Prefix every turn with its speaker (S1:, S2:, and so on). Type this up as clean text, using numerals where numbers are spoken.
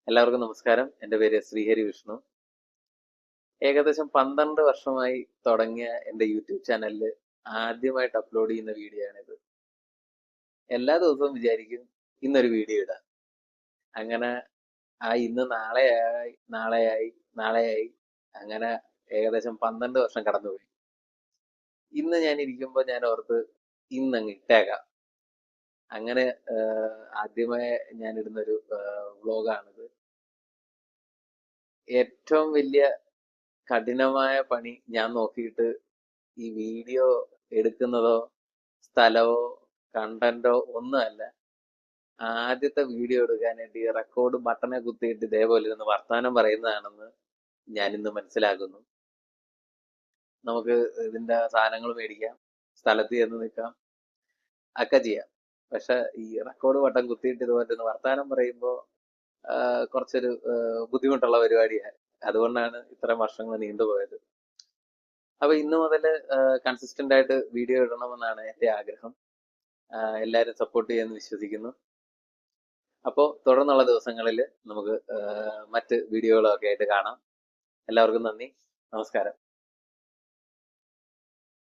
S1: എല്ലാവർക്കും നമസ്കാരം. എൻ്റെ പേര് ശ്രീഹരി വിഷ്ണു. ഏകദേശം 12 വർഷമായി തുടങ്ങിയ എൻ്റെ യൂട്യൂബ് ചാനലിൽ ആദ്യമായിട്ട് അപ്ലോഡ് ചെയ്യുന്ന വീഡിയോ ആണിത്. എല്ലാ ദിവസവും വിചാരിക്കും ഇന്നൊരു വീഡിയോ ഇടാം. അങ്ങനെ ഇന്ന് നാളെയായി അങ്ങനെ ഏകദേശം 12 വർഷം കടന്നുപോയി. ഇന്ന് ഞാൻ ഇരിക്കുമ്പോൾ ഞാൻ ഓർത്ത് ഇന്നങ്ങ് ഇട്ടേക്കാം. അങ്ങനെ ആദ്യമായി ഞാൻ ഇടുന്നൊരു വ്ലോഗാണിത്. ഏറ്റവും വലിയ കഠിനമായ പണി ഞാൻ നോക്കിയിട്ട് ഈ വീഡിയോ എടുക്കുന്നതോ സ്ഥലമോ കണ്ടന്റോ ഒന്നുമല്ല. ആദ്യത്തെ വീഡിയോ എടുക്കാനായിട്ട് ഈ റെക്കോർഡ് ബട്ടനെ കുത്തിയിട്ട് ഇതേപോലെ ഇരുന്ന് വർത്താനം പറയുന്നതാണെന്ന് ഞാൻ ഇന്ന് മനസ്സിലാക്കുന്നു. നമുക്ക് ഇതിന്റെ സാധനങ്ങൾ മേടിക്കാം, സ്ഥലത്ത് ചെന്ന് നിൽക്കാം, ഒക്കെ ചെയ്യാം. പക്ഷെ ഈ റെക്കോർഡ് ബട്ടൺ കുത്തിയിട്ട് ഇതുപോലെ ഇരുന്ന് വർത്താനം പറയുമ്പോൾ കുറച്ചൊരു ബുദ്ധിമുട്ടുള്ള പരിപാടിയാണ്. അതുകൊണ്ടാണ് ഇത്രയും വർഷങ്ങൾ നീണ്ടുപോയത്. അപ്പൊ ഇന്ന് മുതൽ കൺസിസ്റ്റന്റ് ആയിട്ട് വീഡിയോ ഇടണമെന്നാണ് എൻ്റെ ആഗ്രഹം. എല്ലാവരും സപ്പോർട്ട് ചെയ്യുമെന്ന് വിശ്വസിക്കുന്നു. അപ്പോൾ തുടർന്നുള്ള ദിവസങ്ങളിൽ നമുക്ക് മറ്റ് വീഡിയോകളൊക്കെ ആയിട്ട് കാണാം. എല്ലാവർക്കും നന്ദി, നമസ്കാരം.